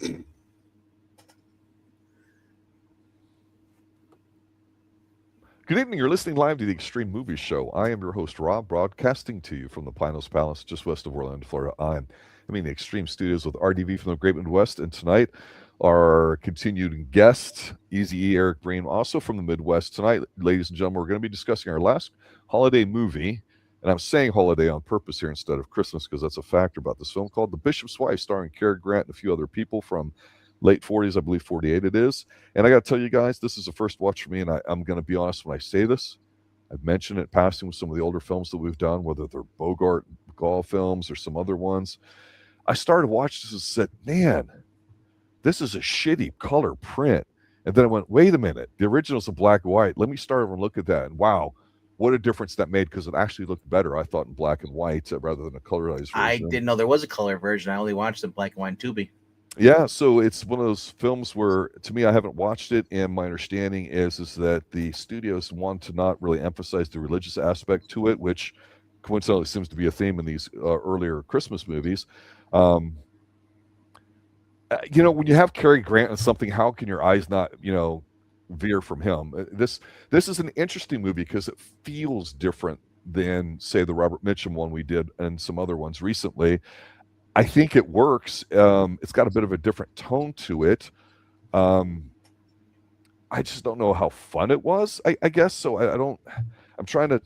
Good evening. You're listening live to the Extreme Movie Show. I am your host, Rob, broadcasting to you from the Pinos Palace just west of Orlando, Florida. I'm in the Extreme Studios with RDV from the Great Midwest, and tonight our continued guest, Easy E. Eric Breen, also from the Midwest. Tonight, ladies and gentlemen, we're going to be discussing our last holiday movie, and I'm saying holiday on purpose here instead of Christmas because that's a factor about this film, called The Bishop's Wife, starring Cary Grant and a few other people from late 40s, I believe 48 it is. And I got to tell you guys, this is a first watch for me, and I'm going to be honest when I say this. I've mentioned it passing with some of the older films that we've done, whether they're Bogart, Gall films, or some other ones. I started watching this and said, man, this is a shitty color print. And then I went, wait a minute, the original's in black and white. Let me start over and look at that. And wow, what a difference that made, because it actually looked better, I thought, in black and white rather than a colorized version. I didn't know there was a color version. I only watched the black and white Tubi. Yeah, so it's one of those films where, to me, I haven't watched it, and my understanding is that the studios want to not really emphasize the religious aspect to it, which coincidentally seems to be a theme in these earlier Christmas movies. When you have Cary Grant in something, how can your eyes not, veer from him? This is an interesting movie because it feels different than, say, the Robert Mitchum one we did and some other ones recently. I think it works. It's got a bit of a different tone to it. I just don't know how fun it was, I guess. So I'm trying to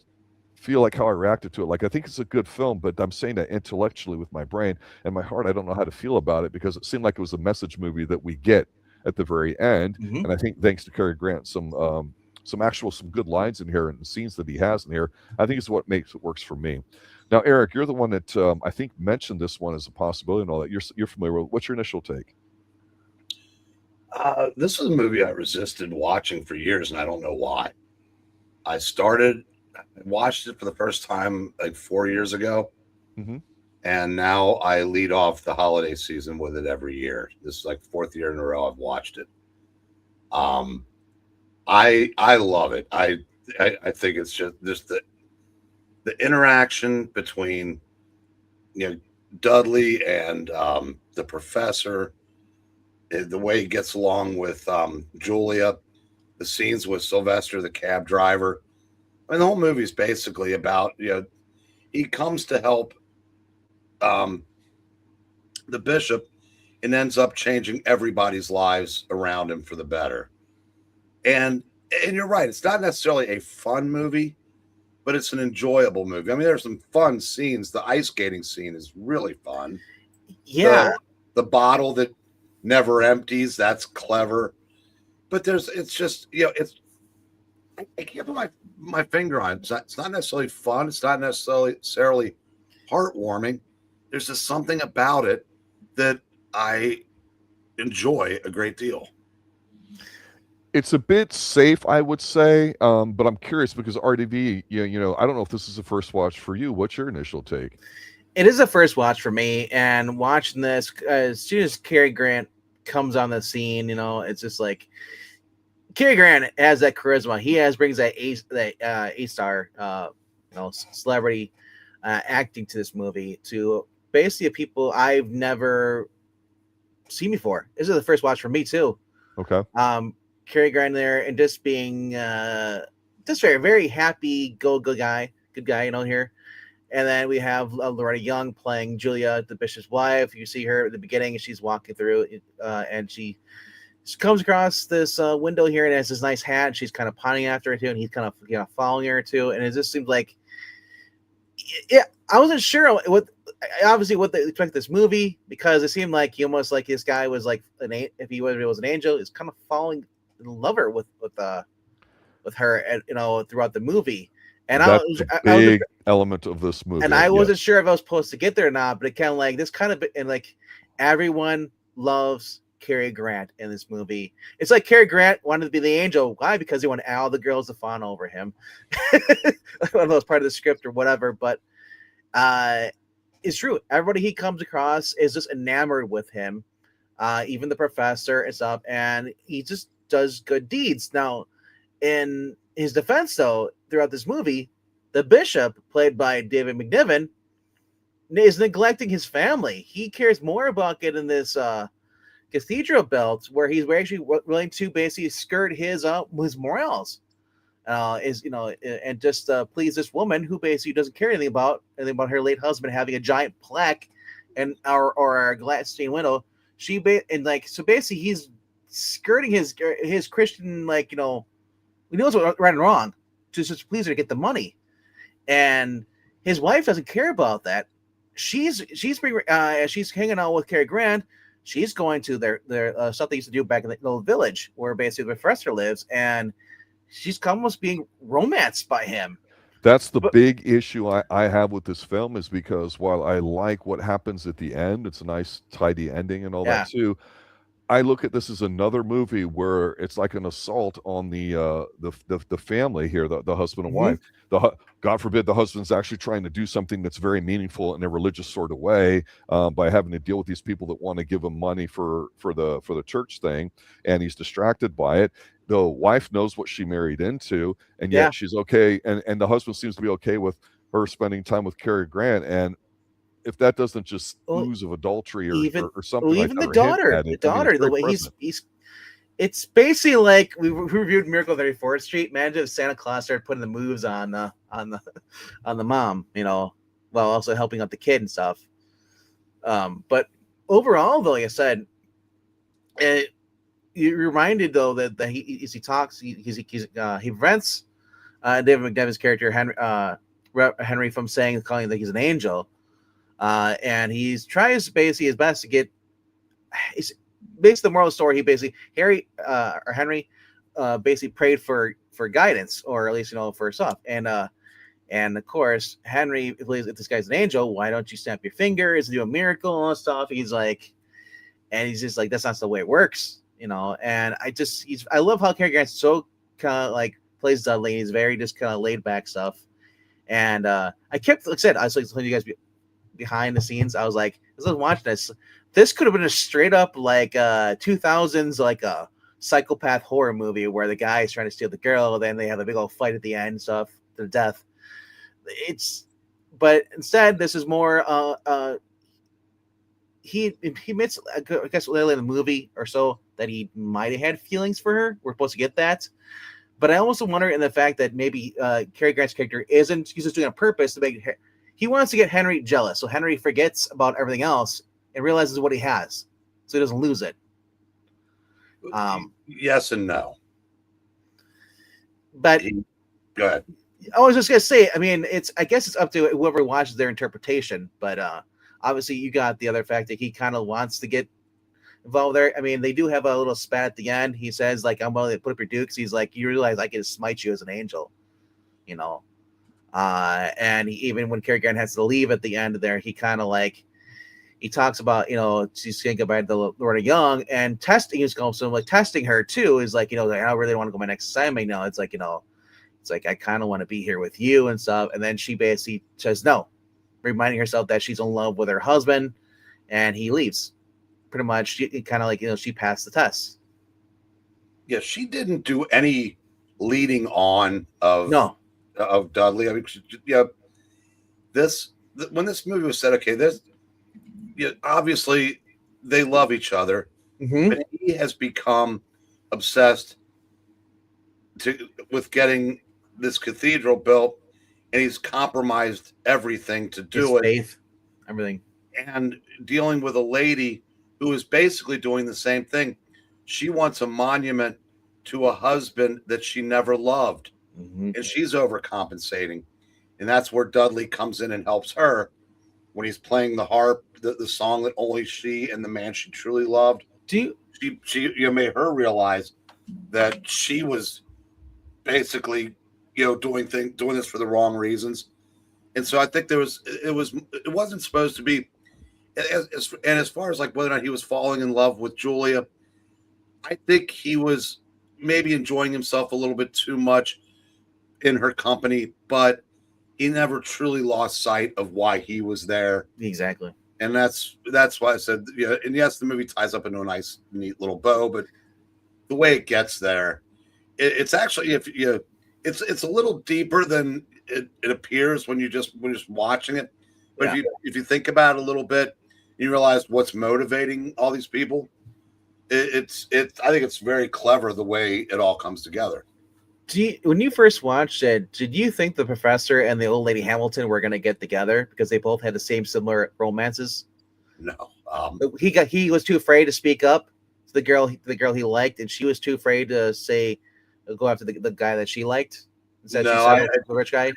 feel like how I reacted to it. Like, I think it's a good film, but I'm saying that intellectually with my brain and my heart, I don't know how to feel about it because it seemed like it was a message movie that we get at the very end. Mm-hmm. And I think thanks to Cary Grant, some good lines in here and scenes that he has in here, I think it's what makes it works for me. Now, Eric, you're the one that I think mentioned this one as a possibility and all that. You're familiar with. What's your initial take? This was a movie I resisted watching for years, and I don't know why. I watched it for the first time like 4 years ago, mm-hmm. and now I lead off the holiday season with it every year. This is like fourth year in a row I've watched it. I love it. I think it's just the interaction between, Dudley and the professor, the way he gets along with Julia, the scenes with Sylvester, the cab driver. I mean, the whole movie is basically about, he comes to help the bishop and ends up changing everybody's lives around him for the better. And you're right. It's not necessarily a fun movie, but it's an enjoyable movie. I mean, there's some fun scenes. The ice skating scene is really fun. Yeah. The bottle that never empties, that's clever. But it's just, I can't put my finger on it. It's not necessarily fun. It's not necessarily heartwarming. There's just something about it that I enjoy a great deal. It's a bit safe, I would say, but I'm curious because RDV, I don't know if this is a first watch for you. What's your initial take? It is a first watch for me, and watching this, as soon as Cary Grant comes on the scene, it's just like Cary Grant has that charisma. He brings that A-star, celebrity acting to this movie to basically people I've never seen before. This is the first watch for me too. Okay. Cary Grant there and just being just very, very happy, good guy here. And then we have Loretta Young playing Julia, the bishop's wife. You see her at the beginning, she's walking through, and she comes across this window here and has this nice hat. And she's kind of pointing after her too, and he's kind of following her too. And it just seems like, yeah, I wasn't sure what they expect this movie because it seemed like almost like this guy was like if he was an angel, is kind of falling in love with her, and throughout the movie. And that's a big element of this movie. And I wasn't sure if I was supposed to get there or not, but it kind of like this kind of, and like everyone loves Cary Grant in this movie. It's like Cary Grant wanted to be the angel. Why? Because he wanted all the girls to fawn over him. I don't know, it's part of the script or whatever, but it's true. Everybody he comes across is just enamored with him, even the professor and stuff, and he just does good deeds. Now, in his defense, though, throughout this movie, the bishop, played by David McNiven, is neglecting his family. He cares more about getting this cathedral belt where he's actually willing to basically skirt his morals, and just please this woman who basically doesn't care anything about her late husband having a giant plaque and or a glass stained window. So basically he's skirting his Christian, he knows what's right and wrong to just please her to get the money, and his wife doesn't care about that. She's hanging out with Cary Grant. She's going to their stuff they used to do back in the little village where basically the professor lives, and she's almost being romanced by him. That's the big issue I have with this film, is because while I like what happens at the end, it's a nice tidy ending and all that too. I look at this as another movie where it's like an assault on the family here, the husband and wife. God forbid the husband's actually trying to do something that's very meaningful in a religious sort of way, by having to deal with these people that want to give him money for the church thing, and he's distracted by it. The wife knows what she married into, and yet she's okay, and the husband seems to be okay with her spending time with Cary Grant. And if that doesn't just ooze of adultery or something like that, the daughter, the way he's it's basically like we reviewed Miracle on 34th Street. Imagine if Santa Claus started putting the moves on the mom, while also helping out the kid and stuff. But overall, though, like I said, you're reminded though that he talks, he prevents David McDevitt's character Henry from calling that he's an angel. And he tries basically his best to get. Basically, the moral of the story, Henry basically prayed for guidance, or at least for stuff. And of course, Henry believes if this guy's an angel, why don't you snap your fingers and do a miracle and stuff? He's just like, that's not the way it works, And I love how Cary Grant so kind of plays Dudley. He's very just kind of laid back stuff. And I kept, like I said, I was telling you guys behind the scenes, I was like, as I was watching this could have been a straight up 2000s a psychopath horror movie where the guy is trying to steal the girl, then they have a big old fight at the end, stuff to the death. But instead this is more he admits, I guess later in the movie or so, that he might have had feelings for her. We're supposed to get that. But I also wonder in the fact that maybe Cary Grant's character he's just doing it on purpose to make he wants to get Henry jealous, so Henry forgets about everything else and realizes what he has, so he doesn't lose it. Yes and no. But go ahead. I was just gonna say, I guess it's up to whoever watches their interpretation. But obviously, you got the other fact that he kind of wants to get involved there. They do have a little spat at the end. He says, I'm willing to put up your dukes. He's like, you realize I can smite you as an angel, And even when Cary Grant has to leave at the end there, he kind of he talks about, she's going to go back to Loretta Young and testing. He's going so testing her too. Is I really want to go my next assignment. It's I kind of want to be here with you and stuff. And then she basically says no, reminding herself that she's in love with her husband, and he leaves. Pretty much, she kind of she passed the test. Yeah, she didn't do any leading on of Dudley. When this movie was set, obviously they love each other, but he has become obsessed with getting this cathedral built, and he's compromised everything to do his faith, everything, and dealing with a lady who is basically doing the same thing. She wants a monument to a husband that she never loved. And she's overcompensating, and that's where Dudley comes in and helps her when he's playing the harp, the song that only she and the man she truly loved. She made her realize that she was basically doing this for the wrong reasons, and so I think it wasn't supposed to be. And as far as whether or not he was falling in love with Julia, I think he was maybe enjoying himself a little bit too much in her company, but he never truly lost sight of why he was there. Exactly. And that's why I said, and yes, the movie ties up into a nice, neat little bow, but the way it gets there, it's actually, it's a little deeper than it appears when you're just watching it. But if you think about it a little bit, you realize what's motivating all these people. it's I think it's very clever the way it all comes together. When you first watched it, did you think the professor and the old lady Hamilton were going to get together because they both had the same similar romances? No, He was too afraid to speak up to the girl he liked, and she was too afraid to go after the guy that she liked. Instead, no, she settled for the rich guy.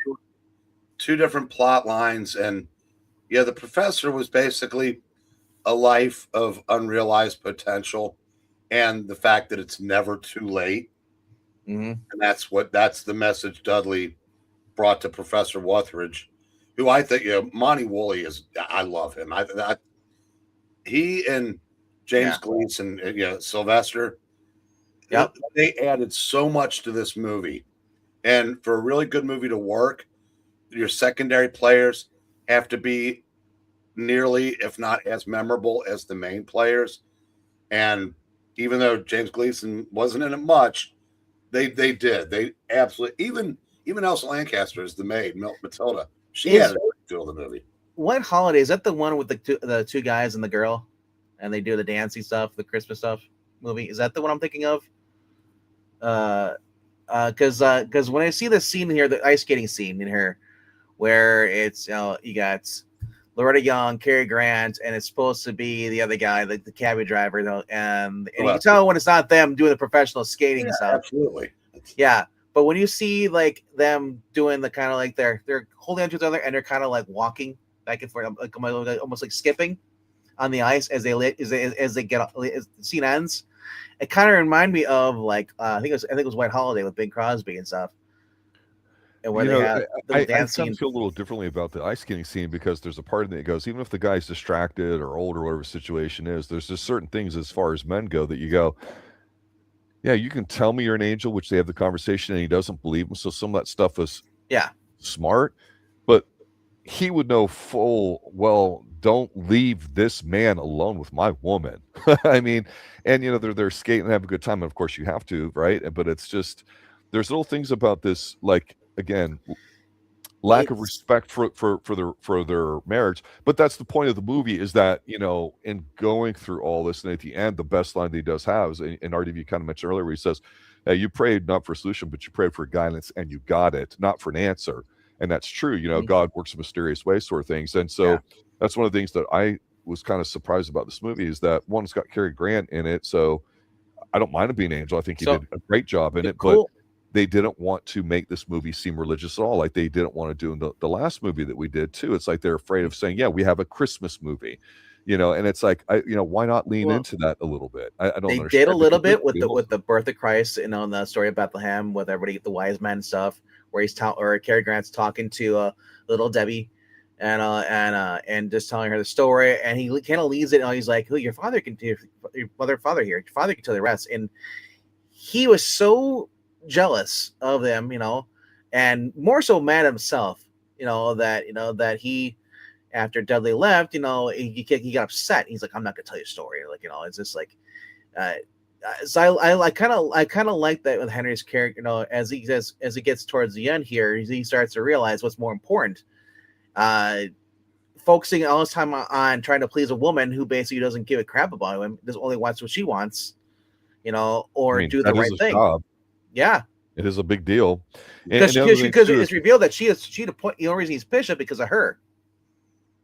Two different plot lines, and yeah, the professor was basically a life of unrealized potential, and the fact that it's never too late. Mm-hmm. And that's the message Dudley brought to Professor Wutheridge, who I think, Monty Woolley I love him. He and James Gleason, Sylvester, they added so much to this movie. And for a really good movie to work, your secondary players have to be nearly, if not as memorable as the main players. And even though James Gleason wasn't in it much, they did. They absolutely, even Elsa Lanchester is the maid, Matilda. She had a deal of the movie. What holiday is that? The one with the two guys and the girl, and they do the dancing stuff, the Christmas stuff movie. Is that the one I'm thinking of? Because when I see this scene here, the ice skating scene in here, where it's you got Loretta Young, Cary Grant, and it's supposed to be the other guy, the cabbie driver, and you can tell when it's not them doing the professional skating stuff. Absolutely. Yeah, but when you see like them doing the kind of like they're holding on to each other and they're kind of like walking back and forth, like almost like skipping on the ice as they get as the scene ends. It kind of reminded me of like I think it was White Holiday with Bing Crosby and stuff. And where they have I kind of feel a little differently about the ice skating scene because there's a part of it that goes, even if the guy's distracted or old or whatever the situation is, there's just certain things as far as men go that you go, yeah, you can tell me you're an angel, which they have the conversation and he doesn't believe him. So some of that stuff is smart, but he would know full well, don't leave this man alone with my woman. I mean, and they're skating and have a good time. And of course you have to, right? But it's just, there's little things about this, like, again, lack of respect for their marriage. But that's the point of the movie, is that in going through all this, and at the end, the best line that he does have is, and RDV kind of mentioned earlier, where he says, hey, you prayed not for a solution, but you prayed for guidance and you got it, not for an answer. And that's true. God works in mysterious ways, sort of things. And so that's one of the things that I was kind of surprised about this movie, is that one, it's got Cary Grant in it, so I don't mind him being an angel. I think he did a great job in it. Cool. But they didn't want to make this movie seem religious at all, like they didn't want to do in the last movie that we did too. It's like they're afraid of saying, yeah, we have a Christmas movie, and it's like, why not lean into that a little bit? I don't understand. They did a little bit with the birth of Christ, and the story of Bethlehem with everybody, the wise men stuff, where Cary Grant's talking to little Debby, and just telling her the story, and he kind of leads it, and he's like, "Oh, your father can tell the rest." And he was so jealous of them, and more so mad himself, that he, after Dudley left, he got upset. He's like, I'm not gonna tell you a story. Like, it's just like, so I kind of like that with Henry's character, as he gets towards the end here, he starts to realize what's more important. Focusing all his time on trying to please a woman who basically doesn't give a crap about him, just only wants what she wants, or do the right thing. Job. Yeah, it is a big deal because it's revealed that she the point. The only reason he's bishop because of her.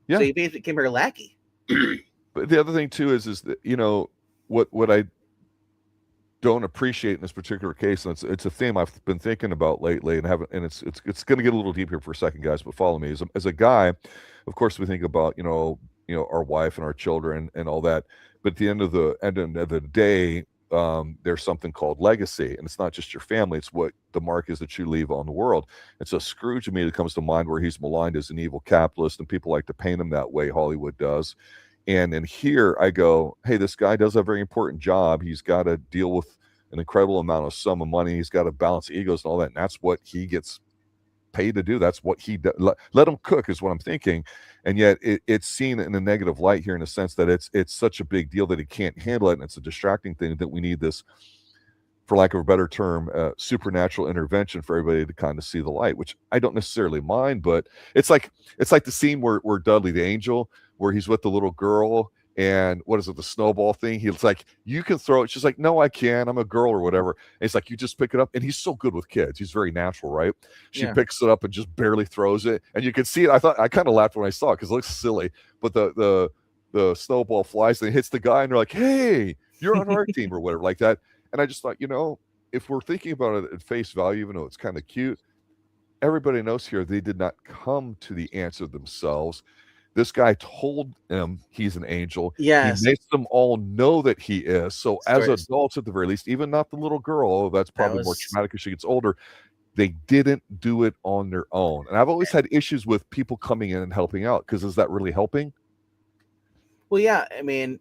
Yeah, so he basically became her lackey. But the other thing too is that what I don't appreciate in this particular case, and it's a theme I've been thinking about lately, and it's going to get a little deep here for a second, guys. But follow me. As a guy, of course, we think about our wife and our children and all that. But at the end of the day, there's something called legacy, and it's not just your family, it's what the mark is that you leave on the world. And so Scrooge immediately comes to mind, where he's maligned as an evil capitalist, and people like to paint him that way, Hollywood does. And in here I go, hey, this guy does a very important job. He's got to deal with an incredible amount of sum of money. He's got to balance egos and all that, and that's what he gets paid to do. That's what he does. Let him cook is what I'm thinking. And yet it's seen in a negative light here, in a sense that it's such a big deal that he can't handle it, and it's a distracting thing, that we need this, for lack of a better term, supernatural intervention for everybody to kind of see the light, which I don't necessarily mind. But it's like the scene where Dudley the angel, where he's with the little girl, And what is it, the snowball thing? He's like, you can throw it. She's like, no, I can't. I'm a girl or whatever. And it's like, you just pick it up. And he's so good with kids. He's very natural, right? She Yeah. picks it up and just barely throws it. And you can see it. I kind of laughed when I saw it because it looks silly. But the snowball flies and it hits the guy. And they're like, hey, you're on our team or whatever like that. And I just thought, if we're thinking about it at face value, even though it's kind of cute, everybody knows here they did not come to the answer themselves. This guy told them he's an angel. Yes. He makes them all know that he is. So as Stories. adults, at the very least, even not the little girl, that's probably more was- traumatic as she gets older, they didn't do it on their own. And I've always had issues with people coming in and helping out, because is that really helping? Well, yeah, I mean,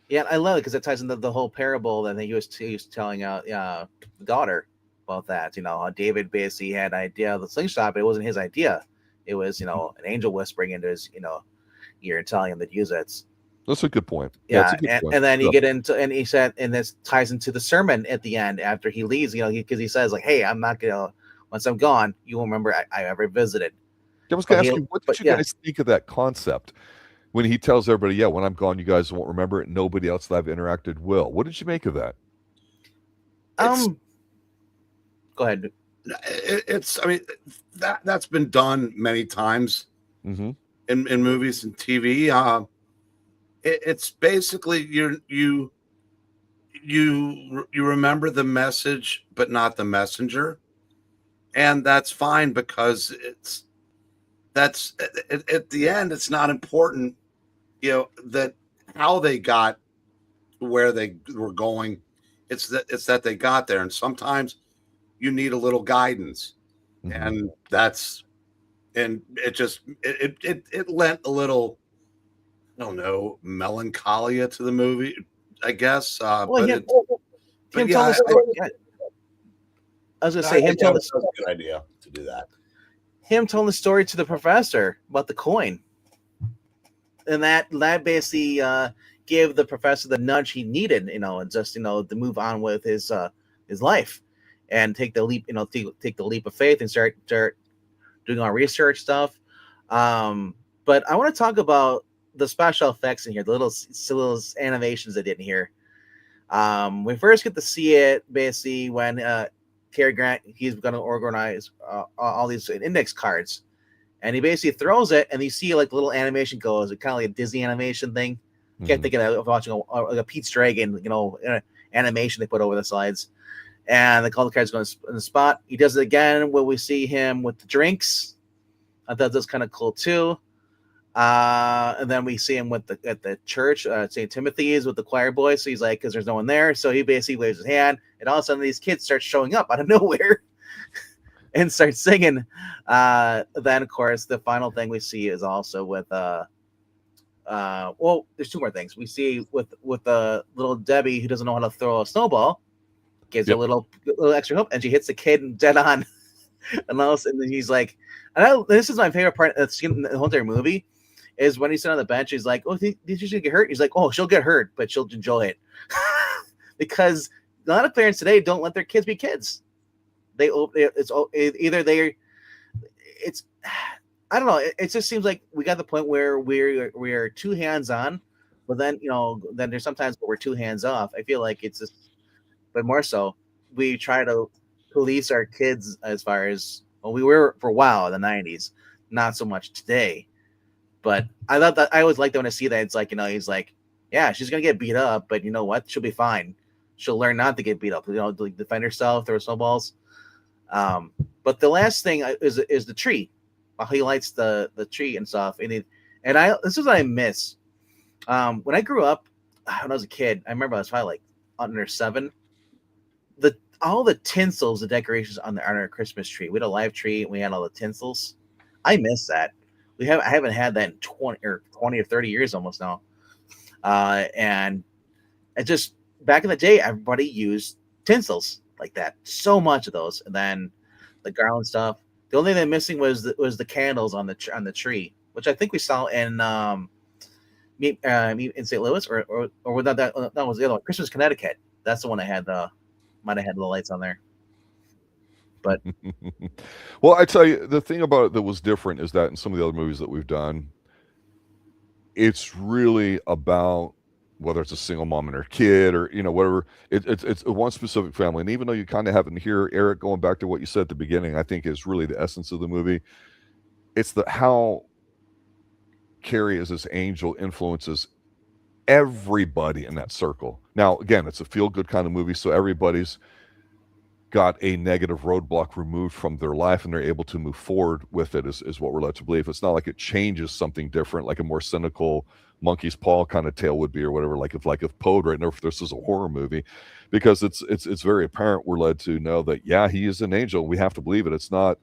yeah, I love it because it ties into the whole parable that he was telling out the daughter about that. How David basically had an idea of the slingshot, but it wasn't his idea. It was, an angel whispering into his, ear and telling him to use it. That's a good point. Yeah, it's a good point. and then you get into, and he said, and this ties into the sermon at the end after he leaves, because he says like, hey, I'm not gonna, once I'm gone, you won't remember I ever visited. I was going to ask you, what did you guys think of that concept when he tells everybody, yeah, when I'm gone, you guys won't remember it. Nobody else that I've interacted will. What did you make of that? Go ahead. I mean, that's been done many times in movies and TV. It's basically you remember the message, but not the messenger, and that's fine because at the end, it's not important, that how they got where they were going. It's that they got there, and sometimes you need a little guidance, and it lent a little, I don't know, melancholia to the movie, I guess. I was gonna say him telling the story. A good idea to do that. Him telling the story to the professor about the coin, and that basically gave the professor the nudge he needed, and just to move on with his life and take the leap, take the leap of faith and start doing our research stuff. But I want to talk about the special effects in here, the little animations they did in here. We first get to see it basically when Cary Grant, he's going to organize all these index cards, and he basically throws it, and you see like the little animation goes, kind of like a Disney animation thing. Can't think of watching a Pete's Dragon, animation they put over the slides, and they call the cards going in the spot. He does it again when we see him with the drinks. I thought that was kind of cool too. And then we see him at the church, St. Timothy's, with the choir boys. So he's like, because there's no one there, so he basically waves his hand, and all of a sudden these kids start showing up out of nowhere and start singing. Then of course the final thing we see is also with well, there's two more things we see with the little Debby who doesn't know how to throw a snowball, gives her a little extra hope, and she hits the kid dead on. And then he's like, this is my favorite part of the whole entire movie, is when he's sitting on the bench. He's like, "Oh, did she get hurt?" He's like, "Oh, she'll get hurt, but she'll enjoy it," because a lot of parents today don't let their kids be kids. I don't know. It just seems like we got the point where we're too hands on, but then then there's sometimes we're too hands off. I feel like it's just, but more so, we try to police our kids as far as, well, we were for a while in the 90s, not so much today. But I thought that I always like that when I see that. It's like, he's like, yeah, she's gonna get beat up, but you know what? She'll be fine. She'll learn not to get beat up. Defend herself, throw snowballs. But the last thing is the tree. How he lights the tree and stuff. This is what I miss. When I grew up, when I was a kid, I remember I was probably like under 7. All the tinsels, the decorations on our Christmas tree. We had a live tree and we had all the tinsels. I miss that. I haven't had that in 20 or 30 years almost now. And it just, back in the day, everybody used tinsels like that. So much of those. And then the garland stuff. The only thing missing was the candles on the tree, which I think we saw in St. Louis, or without that was the other one. Christmas, Connecticut. That's the one that might have had the lights on there. But well, I tell you, the thing about it that was different is that in some of the other movies that we've done, it's really about whether it's a single mom and her kid or whatever. It's one specific family, and even though you kind of haven't hear Eric going back to what you said at the beginning, I think is really the essence of the movie. It's how Cary as this angel influences everybody in that circle. Now, again, it's a feel-good kind of movie, so everybody's got a negative roadblock removed from their life and they're able to move forward with it is what we're led to believe. It's not like it changes something different, like a more cynical monkey's paw kind of tale would be, or whatever, like if Poe right now, if this is a horror movie, because it's very apparent we're led to know that, yeah, he is an angel. We have to believe it. It's not,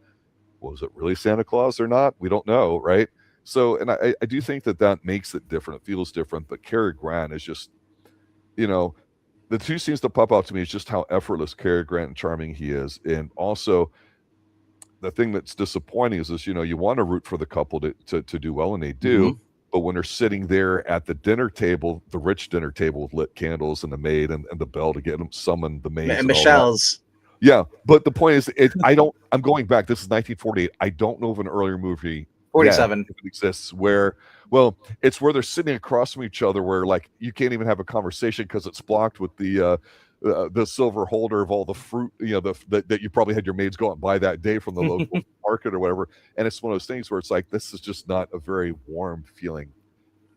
was it really Santa Claus or not? We don't know, right? So, and I do think that makes it different. It feels different, but Cary Grant is just, the two scenes that pop out to me is just how effortless Cary Grant and charming he is. And also the thing that's disappointing is this, you want to root for the couple to do well, and they do. Mm-hmm. But when they're sitting there at the dinner table, the rich dinner table with lit candles and the maid and the bell to get them summon the maid. And Michelle's. Yeah. But the point is, I'm going back. This is 1948. I don't know of an earlier movie 47 if it exists where, well, it's where they're sitting across from each other where like you can't even have a conversation because it's blocked with the silver holder of all the fruit, that you probably had your maids go out and buy that day from the local market or whatever. And it's one of those things where it's like, this is just not a very warm feeling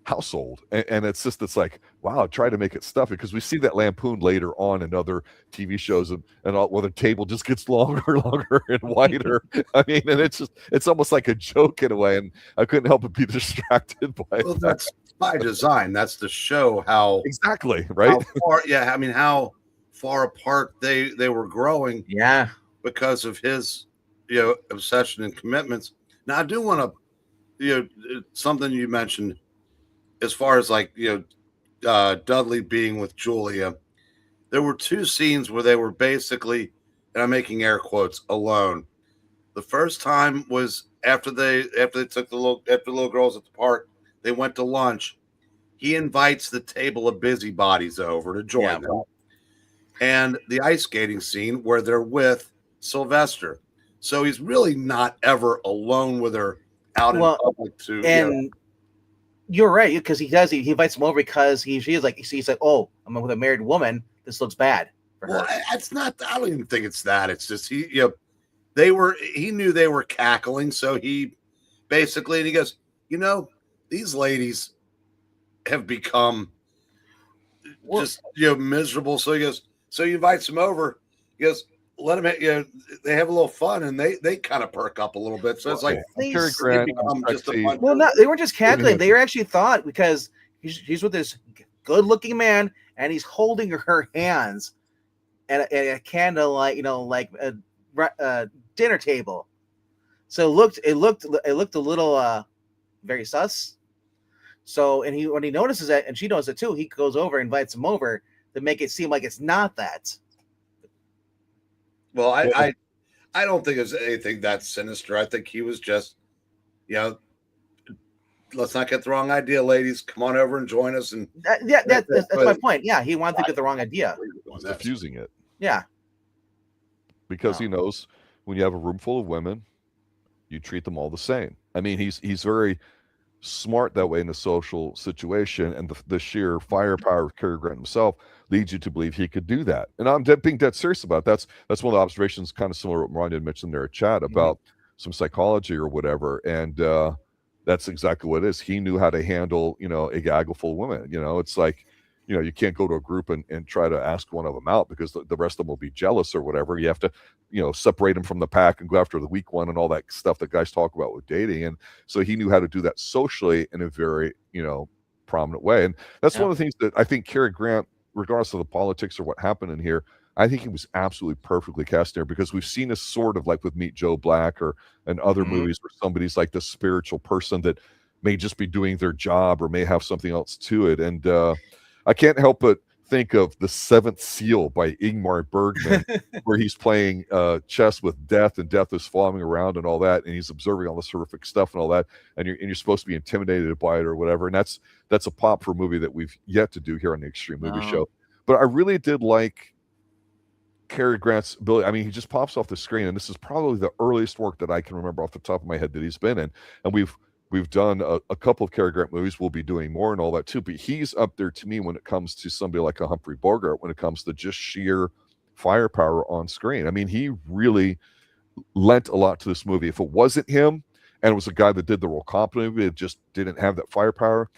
household. And it's like, wow, try to make it stuffy, because we see that lampooned later on in other TV shows and all, where the table just gets longer and longer and wider. I mean, and it's almost like a joke in a way, and I couldn't help but be distracted by it. Well, that's by design. That's to show how exactly right. How far apart they were growing. Yeah, because of his obsession and commitments. Now, I do want to something you mentioned as far as like Dudley being with Julia. There were two scenes where they were basically, and I'm making air quotes, alone. The first time was after they took the little girls at the park. They went to lunch. He invites the table of busybodies over to join them. And the ice skating scene where they're with Sylvester. So he's really not ever alone with her out in public too. And you're right, because he invites them over because he's like, oh, I'm with a married woman. This looks bad for her. Well, it's not. I don't even think it's that. It's just he knew they were cackling, so he basically, and he goes, these ladies have become just miserable. So he goes, so he invites them over. He goes, let them, they have a little fun, and they kind of perk up a little bit. So it's like Cary Grant, well, no, they weren't just cackling. They were actually thought, because he's with this good-looking man, and he's holding her hands at a candlelight, like a dinner table. So it looked a little very sus. So, and when he notices that, and she knows it too, he goes over, invites him over to make it seem like it's not that. Well, I don't think it's anything that sinister. I think he was just, let's not get the wrong idea, ladies. Come on over and join us. And that's my point. Yeah, he wanted to get the wrong idea. He's diffusing it. Yeah, because he knows when you have a room full of women, you treat them all the same. I mean, he's very smart that way in a social situation, and the sheer firepower of Cary Grant himself leads you to believe he could do that. And I'm being dead serious about it. That's one of the observations, kind of similar to what Ron had mentioned there at chat about some psychology or whatever. And that's exactly what it is. He knew how to handle, a gaggle full of women. It's like, you can't go to a group and try to ask one of them out, because the rest of them will be jealous or whatever. You have to, separate them from the pack and go after the weak one and all that stuff that guys talk about with dating. And so he knew how to do that socially in a very, prominent way. And that's one of the things that I think Cary Grant, regardless of the politics or what happened in here, I think he was absolutely perfectly cast there, because we've seen this sort of like with Meet Joe Black and other movies where somebody's like the spiritual person that may just be doing their job or may have something else to it. And I can't help but think of The Seventh Seal by Ingmar Bergman, where he's playing chess with death, and death is following around and all that, and he's observing all this horrific stuff and all that, and you're supposed to be intimidated by it or whatever. And that's a pop for a movie that we've yet to do here on the Extreme Movie Show. But I really did like Cary Grant's ability. I mean, he just pops off the screen, and this is probably the earliest work that I can remember off the top of my head that he's been in. And we've We've done a couple of Cary Grant movies. We'll be doing more and all that too. But he's up there to me when it comes to somebody like a Humphrey Bogart, when it comes to just sheer firepower on screen. I mean, he really lent a lot to this movie. If it wasn't him, and it was a guy that did the role competently, it just didn't have that firepower,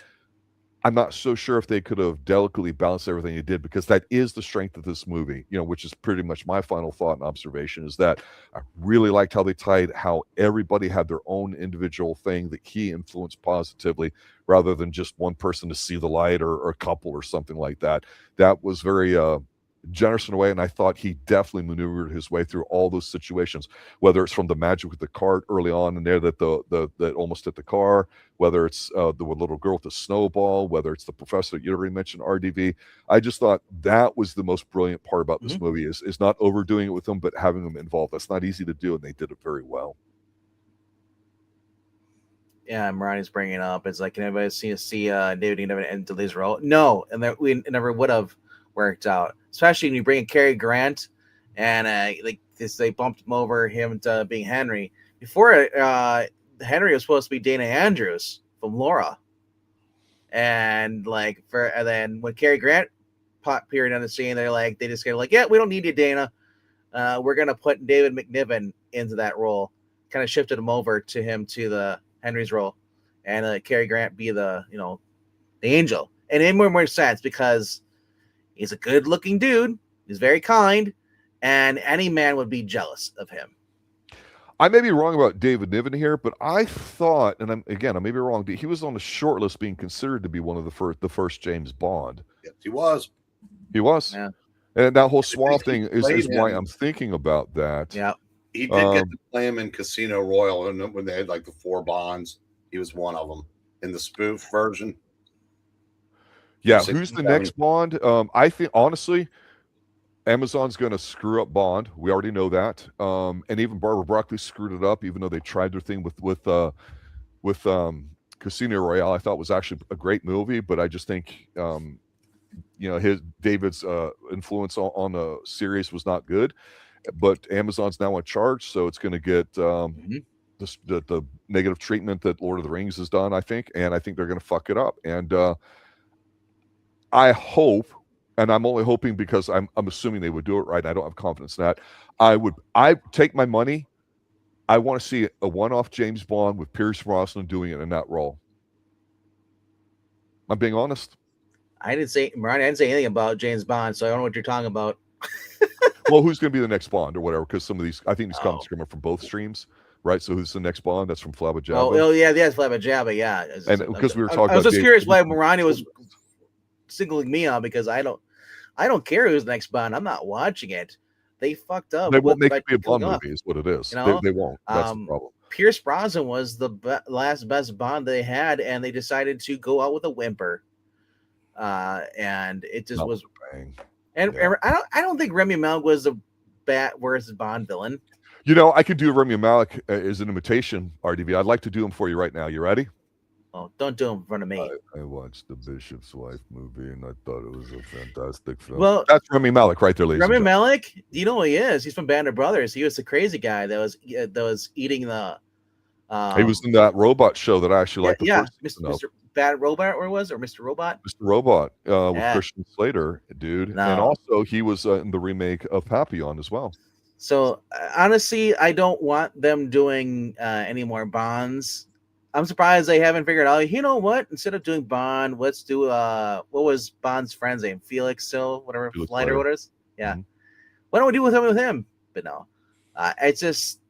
I'm not so sure if they could have delicately balanced everything they did, because that is the strength of this movie, which is pretty much my final thought and observation, is that I really liked how they tied how everybody had their own individual thing that he influenced positively, rather than just one person to see the light, or a couple or something like that. That was very generous in a way, and I thought he definitely maneuvered his way through all those situations, whether it's from the magic with the cart early on in there that that almost hit the car, whether it's the little girl with the snowball, whether it's the professor that you already mentioned, RDV. I just thought that was the most brilliant part about this movie, is not overdoing it with them, but having them involved. That's not easy to do, and they did it very well. Yeah, Marani's bringing it up. It's like, can anybody see David Niven and Dudley's role? No, and that we never would have worked out, especially when you bring in Cary Grant, and they bumped him over him to being Henry. Before Henry was supposed to be Dana Andrews from Laura, and then when Cary Grant appeared on the scene, they just get yeah, we don't need you, Dana. We're gonna put David McNiven into that role. Kind of shifted him over to the Henry's role, and Cary Grant be the the angel, and it made more sense because he's a good-looking dude. He's very kind, and any man would be jealous of him. I may be wrong about David Niven here, but I thought, and I may be wrong, he was on the short list being considered to be one of the first James Bond. Yes, he was. He was. Yeah. And that whole suave thing is why I'm thinking about that. Yeah. He did get to play him in Casino Royale, and when they had the 4 Bonds, he was one of them in the spoof version. Yeah, who's the next Bond? I think, honestly, Amazon's going to screw up Bond. We already know that. And even Barbara Broccoli screwed it up, even though they tried their thing with Casino Royale. I thought was actually a great movie, but I just think, David's influence on the series was not good. But Amazon's now in charge, so it's going to get the negative treatment that Lord of the Rings has done, I think. And I think they're going to fuck it up. And I hope, and I'm only hoping because I'm assuming they would do it right. I don't have confidence in that. I take my money. I want to see a one-off James Bond with Pierce Brosnan doing it in that role. I'm being honest. I didn't say anything about James Bond, so I don't know what you're talking about. Well, who's going to be the next Bond or whatever? Because some of these, I think these comments come from both streams, right? So who's the next Bond? That's from Flabba Jabba. Oh yeah, Flabba Jabba, yeah. And because we were talking, I was just curious why Marani was singling me out, because I don't care who's the next Bond. I'm not watching it. They fucked up. They won't make it be a Bond movie, is what it is. They won't. That's the problem. Pierce Brosnan was the last best Bond they had, and they decided to go out with a whimper. And it just was. And I don't think Rami Malek was the worst Bond villain. I could do Rami Malek as an imitation, RDV. I'd like to do him for you right now. You ready? Oh, don't do him in front of me. I watched the Bishop's Wife movie, and I thought it was a fantastic film. Well, that's Rami Malek right there, ladies. Rami Malek, you know who he is? He's from Band of Brothers. He was the crazy guy that was eating the. He was in that robot show that I actually liked. Mr. Bad Robot, or Mr. Robot? Mr. Robot with Christian Slater, dude. No. And also he was in the remake of Papillon as well. So honestly, I don't want them doing any more Bonds. I'm surprised they haven't figured out, you know what? Instead of doing Bond, let's do what was Bond's friend's name? Felix Leiter, what it is? Yeah. Mm-hmm. What do we do with him? But no. It's just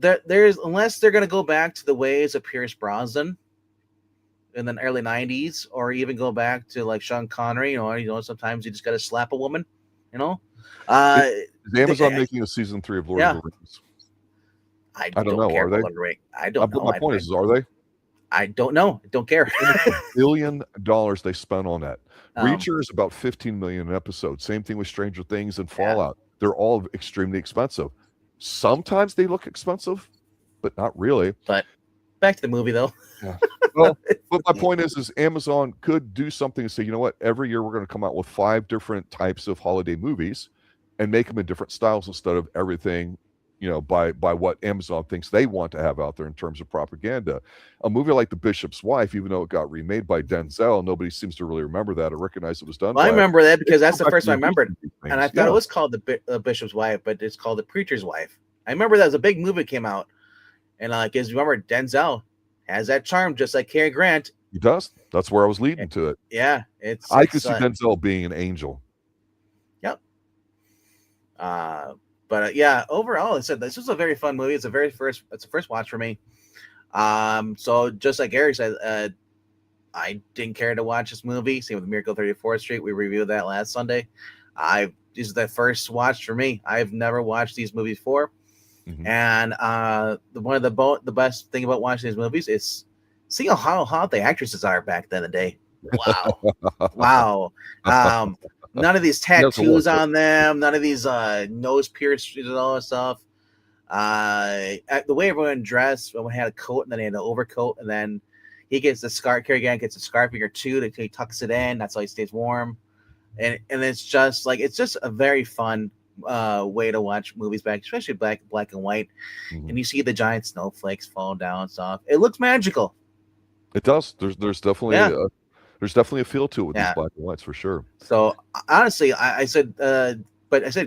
there's unless they're gonna go back to the ways of Pierce Brosnan in the early 90s, or even go back to like Sean Connery, sometimes you just got to slap a woman, Is Amazon making a season 3 of Lord of the Rings? I don't know. Are they? I don't know. My point is, are they? I don't know. I don't care. $1 billion they spent on that. Reacher is about $15 million an episode. Same thing with Stranger Things and Fallout. Yeah. They're all extremely expensive. Sometimes they look expensive, but not really. But back to the movie, though. Yeah. Well, but my point is Amazon could do something and say, you know what? Every year we're going to come out with 5 different types of holiday movies and make them in different styles instead of everything by what Amazon thinks they want to have out there in terms of propaganda. A movie like The Bishop's Wife, even though it got remade by Denzel, nobody seems to really remember that or recognize it was done Well, I by. remember that because that's Go the back first to one I the remembered, original and I things. thought Yeah. it was called the Bishop's Wife, but it's called The Preacher's Wife. I remember that was a big movie that came out, and because remember Denzel has that charm just like Cary Grant. He does. That's where I was leading to it. Yeah, I could see Denzel being an angel. Yep. But yeah, overall, I said this was a very fun movie. It's a first watch for me. So just like Gary said, I didn't care to watch this movie. Same with Miracle 34th Street. We reviewed that last Sunday. This is the first watch for me. I've never watched these movies before. Mhm. And one of the best thing about watching these movies is seeing how hot the actresses are back then in the day. Wow. Wow. None of these tattoos on them, none of these nose piercings and all that stuff. The way everyone dressed, when we had a coat and then they had an overcoat, and then he gets the scarf. Cary Grant gets a scarf or two to he tucks it in. That's how he stays warm. And it's just a very fun way to watch movies back, especially black and white. Mhm. And you see the giant snowflakes fall down and stuff. It looks magical. It does. There's definitely there's definitely a feel to it with these black and whites for sure. So honestly, I said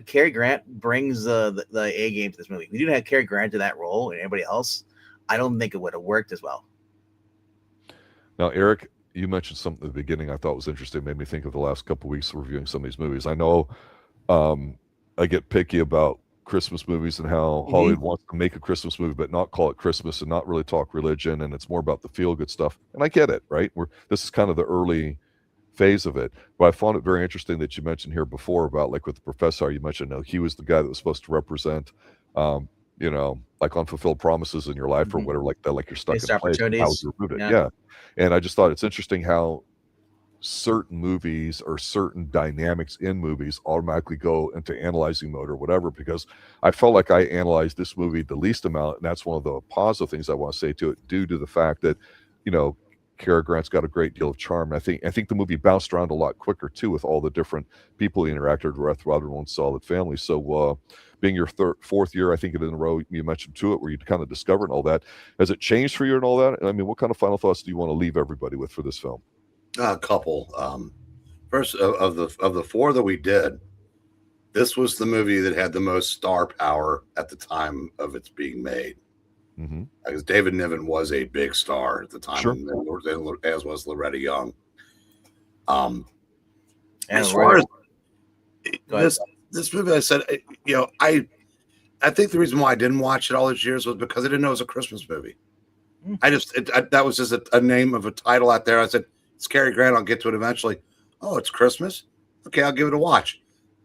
Cary Grant brings the A game to this movie. If you didn't have Cary Grant in that role and anybody else, I don't think it would have worked as well. Now, Eric, you mentioned something at the beginning I thought was interesting. Made me think of the last couple of weeks reviewing some of these movies. I know I get picky about Christmas movies and how Hollywood wants to make a Christmas movie but not call it Christmas and not really talk religion, and it's more about the feel-good stuff. And I get it, right? This is kind of the early phase of it. But I found it very interesting that you mentioned here before about like with the professor, you mentioned he was the guy that was supposed to represent like unfulfilled promises in your life or whatever, like that, like you're stuck in place. How you're rooted. Yeah. And I just thought it's interesting how certain movies or certain dynamics in movies automatically go into analyzing mode or whatever, because I felt like I analyzed this movie the least amount, and that's one of the positive things I want to say to it, due to the fact that Cary Grant's got a great deal of charm. I think the movie bounced around a lot quicker too, with all the different people he interacted with throughout one solid family. So being your fourth year, I think in a row, you mentioned to it, where you kind of discovered all that. Has it changed for you and all that? I mean, what kind of final thoughts do you want to leave everybody with for this film? A couple. First, of the four that we did, this was the movie that had the most star power at the time of its being made. Because David Niven was a big star at the time, sure, as was Loretta Young. As far as this movie, I said, I think the reason why I didn't watch it all these years was because I didn't know it was a Christmas movie. That was just a name of a title out there. I said, it's Cary Grant. I'll get to it eventually. Oh, it's Christmas. Okay, I'll give it a watch.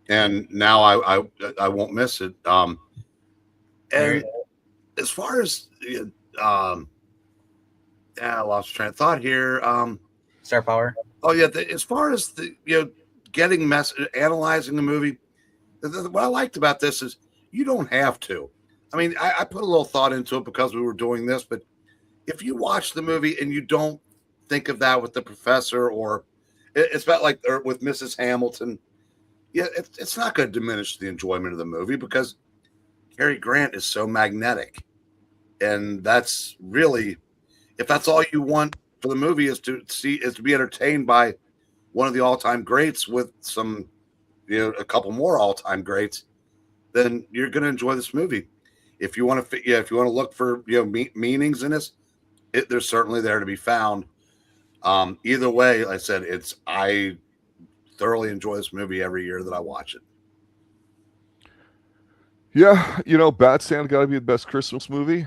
And now I won't miss it. And as far as I lost train of thought here. Star power. Oh yeah, as far as getting analyzing the movie, what I liked about this is you don't have to. I mean, I put a little thought into it because we were doing this, but if you watch the movie and you don't think of that with the professor, or it's about like or with Mrs. Hamilton, it's not going to diminish the enjoyment of the movie, because Cary Grant is so magnetic. And that's really, if that's all you want for the movie is to be entertained by one of the all-time greats with some, a couple more all-time greats, then you're going to enjoy this movie. If you want to, look for meanings in this, they're certainly there to be found. Either way, like I said, I thoroughly enjoy this movie every year that I watch it. Yeah, Bad Santa got to be the best Christmas movie.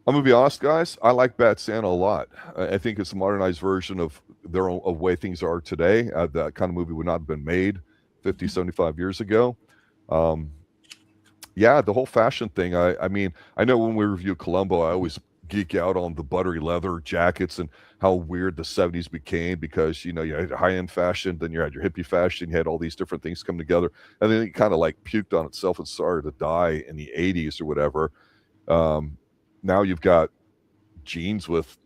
I'm gonna be honest, guys. I like Bad Santa a lot. I think it's a modernized version of of way things are today. That kind of movie would not have been made 50, 75 years ago. The whole fashion thing. I mean, I know when we review Columbo, I always geek out on the buttery leather jackets and how weird the 70s became, because you had high-end fashion, then you had your hippie fashion, you had all these different things come together, and then it kind of like puked on itself and started to die in the 80s or whatever. Now you've got jeans with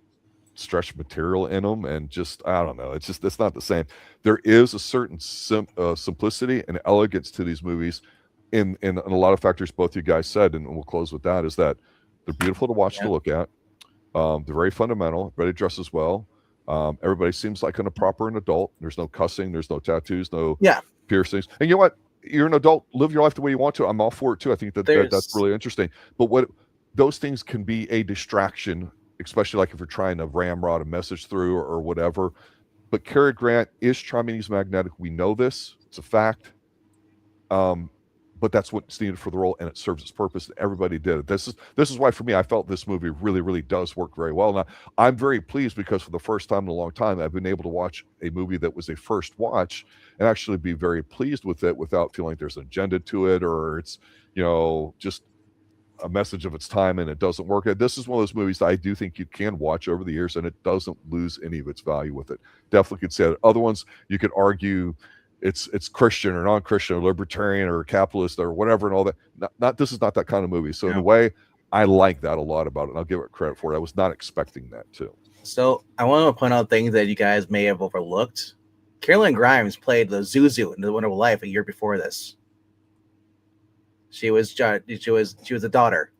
stretch material in them, and just, I don't know, it's not the same. There is a certain simplicity and elegance to these movies in a lot of factors both you guys said, and we'll close with that, is that they're beautiful to watch, to look at. They're very fundamental. Everybody dresses well. Everybody seems like a proper an adult. There's no cussing. There's no tattoos. No piercings. And you know what? You're an adult. Live your life the way you want to. I'm all for it too. I think that's really interesting. But what those things can be a distraction, especially like if you're trying to ramrod a message through or whatever. But Cary Grant is charming. He's magnetic. We know this. It's a fact. But that's what's needed for the role, and it serves its purpose. Everybody did it. This is why, for me, I felt this movie really, really does work very well. And I'm very pleased because for the first time in a long time, I've been able to watch a movie that was a first watch and actually be very pleased with it without feeling like there's an agenda to it or it's, just a message of its time and it doesn't work. This is one of those movies that I do think you can watch over the years and it doesn't lose any of its value with it. Definitely could say that. Other ones, you could argue it's Christian or non-Christian or libertarian or capitalist or whatever and all that. This is not that kind of movie. So in a way, I like that a lot about it, and I'll give it credit for it. I was not expecting that too. So I want to point out things that you guys may have overlooked. Karolyn Grimes played the Zuzu in The Wonderful Life a year before this. She was a daughter,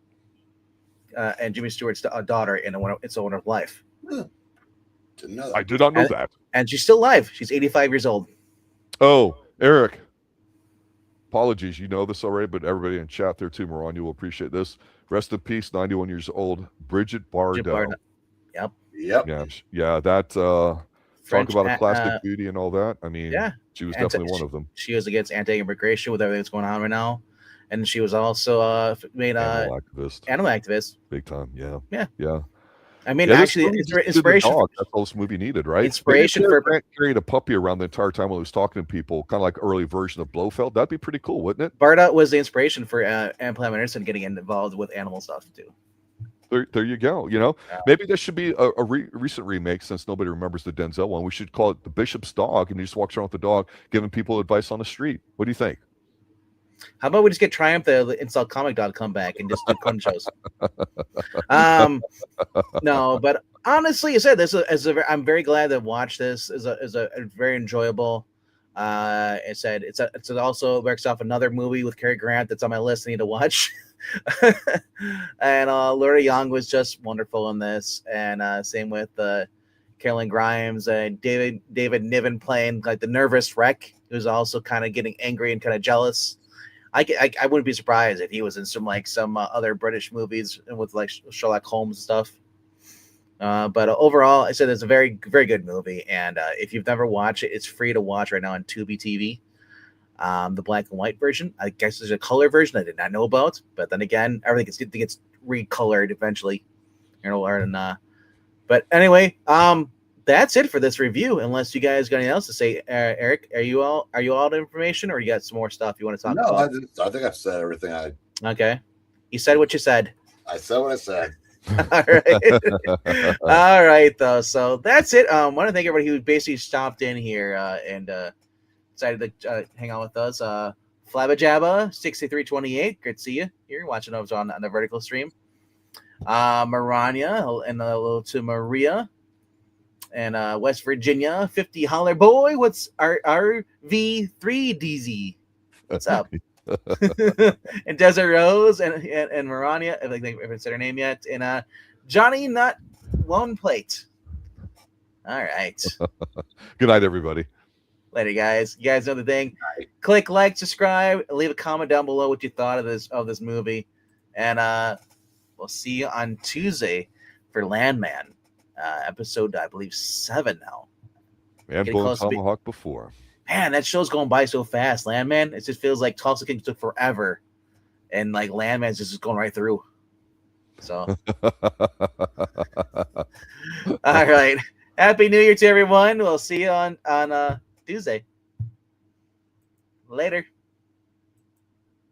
and Jimmy Stewart's daughter in It's a Wonderful Life. Didn't know that. I did not know that. And she's still alive. She's 85 years old. Oh, Eric. Apologies, you know this already, but everybody in chat there too, Moran, you will appreciate this. Rest in peace, 91 years old, Bridget Bardell. Yep. Yeah. That talk about a classic beauty and all that. I mean, she was definitely one of them. She was against anti-immigration with everything that's going on right now, and she was also made animal activist. Big time. Yeah. I mean, actually, inspiration. That's all this movie needed, right? Inspiration for carrying a puppy around the entire time while he was talking to people, kind of like early version of Blofeld. That'd be pretty cool, wouldn't it? Barda was the inspiration for Anne Pam Anderson getting involved with animal stuff too. There you go. Maybe this should be a recent remake since nobody remembers the Denzel one. We should call it The Bishop's Dog, and he just walks around with the dog, giving people advice on the street. What do you think? How about we just get Triumph, the Install Comic Dog, come back and just do Conan shows? No, but honestly, I said I'm very glad to watch this. Is a very enjoyable. I said it's also works off another movie with Cary Grant that's on my list I need to watch. And Loretta Young was just wonderful in this, and same with Karolyn Grimes and David Niven playing like the nervous wreck, who's also kind of getting angry and kind of jealous. I wouldn't be surprised if he was in some other British movies with like Sherlock Holmes and stuff. But overall, I said it's a very, very good movie. And if you've never watched it, it's free to watch right now on Tubi TV. The black and white version. I guess there's a color version I did not know about. But then again, everything gets recolored eventually. But anyway, that's it for this review. Unless you guys got anything else to say, Eric, are you all out of information, or you got some more stuff you want to talk about? No, I think I've said everything. Okay, you said what you said. I said what I said. All right, all right, though. So that's it. I want to thank everybody who basically stopped in here and decided to hang out with us. Flabajabba 6328, good to see you here watching us on the vertical stream. Maranya and a little to Maria. And West Virginia, 50 Holler Boy. What's our RV3DZ? What's up? And Desert Rose and Marania, I think I said her name yet. And Johnny Nut Lone Plate. All right. Good night, everybody. Later, guys. You guys know the thing. Click like, subscribe, leave a comment down below what you thought of this movie. And we'll see you on Tuesday for Landman. Episode, I believe, 7 now. And Bone Tomahawk before. Man, that show's going by so fast. Landman, it just feels like Tulsa King took forever. And like Landman's just going right through. So. All right. Happy New Year to everyone. We'll see you on Tuesday. Later.